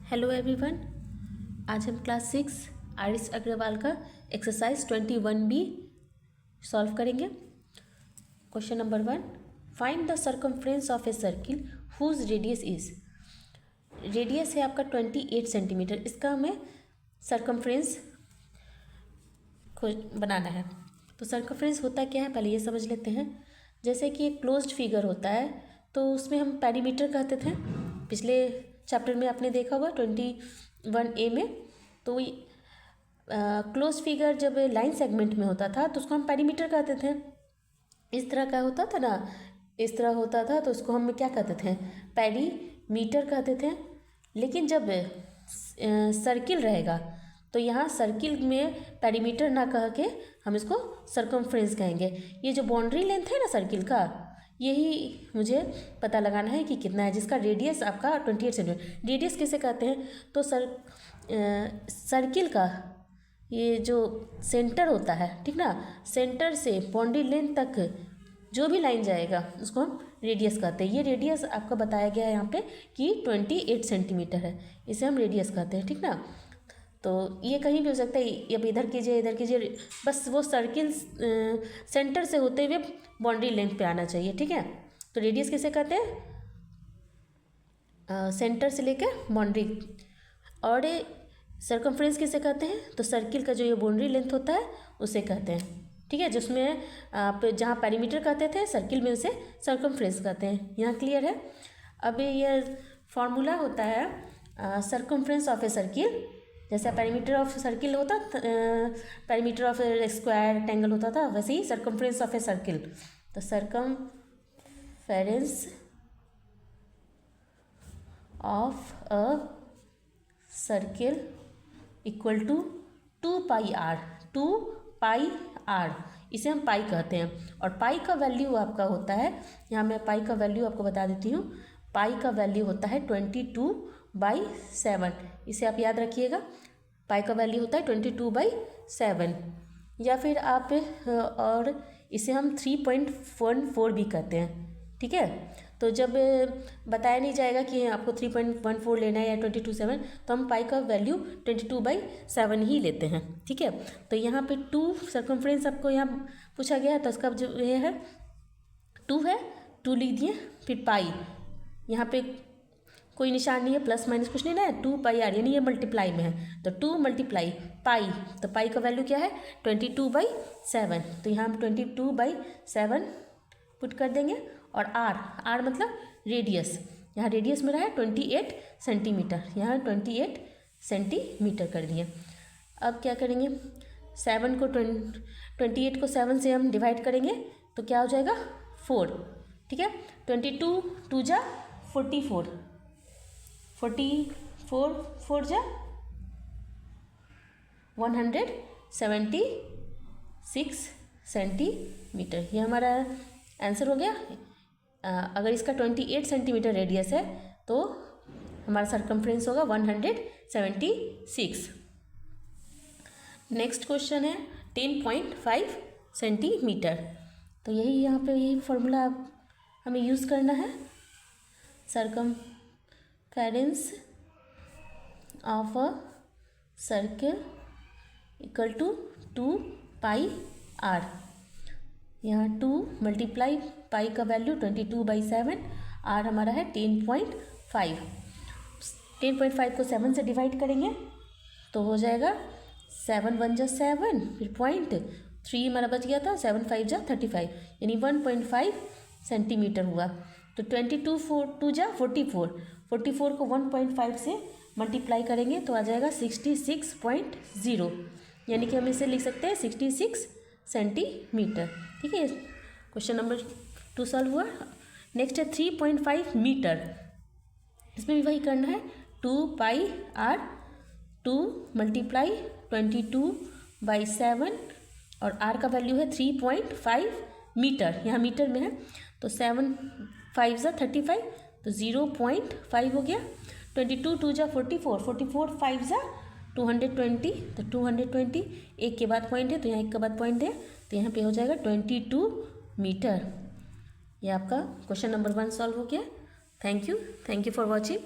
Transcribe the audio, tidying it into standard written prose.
Hello everyone. आज हम class 6 RS Aggarwal का एक्सरसाइज 21B सॉल्व करेंगे। Question number 1, find the circumference of a circle whose radius is. Radius है आपका 28 centimetre. इसका हमें सर्कमफ्रेंस बनाना है। तो सर्कमफ्रेंस होता क्या है पहले ये समझ लेते हैं। जैसे कि एक क्लोज्ड फिगर होता है तो उसमें हम पेरीमीटर कहते थे। पिछले चैप्टर में आपने देखा होगा 21A में। तो क्लोज फिगर जब लाइन सेगमेंट में होता था तो उसको हम पेरीमीटर कहते थे। इस तरह का होता था ना, इस तरह होता था तो उसको हम क्या कहते थे, पेरीमीटर कहते थे। लेकिन जब सर्किल रहेगा तो यहाँ सर्किल में पेरीमीटर ना कह के हम इसको सर्कमफ्रेंस कहेंगे। ये जो बाउंड्री लेंथ है ना सर्किल का, यही मुझे पता लगाना है कि कितना है, जिसका रेडियस आपका 28 सेंटीमीटर। रेडियस किसे कहते हैं तो सर्किल का ये जो सेंटर होता है, ठीक ना, सेंटर से बाउंड्री लेंथ तक जो भी लाइन जाएगा उसको हम रेडियस कहते हैं। ये रेडियस आपका बताया गया है यहाँ पे कि 28 सेंटीमीटर है, इसे हम रेडियस कहते हैं, ठीक ना। तो ये कहीं भी हो सकता है, अब इधर कीजिए, बस वो सर्किल सेंटर से होते हुए बाउंड्री लेंथ पे आना चाहिए, ठीक है। तो रेडियस किसे कहते हैं, सेंटर से लेकर बाउंड्री। और सर्कमफ्रेंस किसे कहते हैं तो सर्किल का जो ये बाउंड्री लेंथ होता है उसे कहते हैं, ठीक है। जिसमें आप जहाँ पेरीमीटर कहते थे सर्किल में उसे सर्कमफ्रेंस कहते हैं। यहाँ क्लियर है। अब ये फॉर्मूला होता है सर्कमफ्रेंस ऑफ ए सर्किल। जैसा पेरीमीटर ऑफ सर्किल होता, पेरीमीटर ऑफ स्क्वायर रेक्टेंगल होता था, वैसे ही सर्कमफ्रेंस ऑफ ए सर्किल। तो circumference of a circle equal to 2 pi R. इसे हम पाई कहते हैं। और पाई का वैल्यू आपका होता है, यहाँ मैं पाई का वैल्यू आपको बता देती हूँ। पाई का वैल्यू होता है 22/7। इसे आप याद रखिएगा। पाई का वैल्यू होता है 22/7। या फिर आप और इसे हम 3.14 भी कहते हैं, ठीक है। तो जब बताया नहीं जाएगा कि आपको 3.14 लेना है या 22/7, तो हम पाई का वैल्यू 22/7 ही लेते हैं, ठीक है। तो यहाँ पे 2 सर्कमफ्रेंस आपको यहाँ पूछा गया है, तो इसका जो ये है 2 है, 2 लिख दिए। फिर पाई, यहाँ पे कोई निशान नहीं है, प्लस माइनस कुछ नहीं ना है, 2 पाई आर, यानी ये मल्टीप्लाई में है। तो 2 मल्टीप्लाई पाई, तो पाई का वैल्यू क्या है 22/7। तो यहाँ हम 22/7 पुट कर देंगे। और आर मतलब रेडियस, यहाँ रेडियस मेरा है 28 सेंटीमीटर, यहाँ 28 सेंटीमीटर कर दिए। अब क्या करेंगे, 28 को 7 से हम डिवाइड करेंगे तो क्या हो जाएगा 4, ठीक है। 22 2 जा 44, 4 जा 176 सेंटीमीटर। ये हमारा आंसर हो गया। अगर इसका 28 सेंटीमीटर रेडियस है तो हमारा सर्कमफ्रेंस होगा 176। नेक्स्ट क्वेश्चन है 10.5 सेंटीमीटर। तो यही यहाँ पे यही फॉर्मूला हमें यूज़ करना है। Circumference of a circle equal to 2 pi R. यहाँ 2 मल्टीप्लाई पाई का वैल्यू 22/7, आर हमारा है 10.5। 10.5 को 7 से डिवाइड करेंगे तो हो जाएगा 7 1 जा 7, फिर 0.3 हमारा बच गया था, 7 5 जा 35, यानी 1.5 सेंटीमीटर हुआ। तो 22 2 जा 44 को 1.5 से मल्टीप्लाई करेंगे तो आ जाएगा 66.0, यानी कि हम इसे लिख सकते हैं 66 सेंटीमीटर, ठीक है। क्वेश्चन नंबर 2 सॉल्व हुआ। नेक्स्ट है 3.5 मीटर। इसमें भी वही करना है, 2 पाई आर, 2 मल्टीप्लाई 22/7 और आर का वैल्यू है 3.5 मीटर, यहाँ मीटर में है। तो 7 5 जा 35, तो 0.5 हो गया। 22 2 जा 44, 5 जा 220, तो 220 एक के बाद पॉइंट है तो यहाँ एक के बाद पॉइंट है, तो यहाँ पे हो जाएगा 22 मीटर। ये आपका क्वेश्चन नंबर 1 सॉल्व हो गया। Thank you for watching.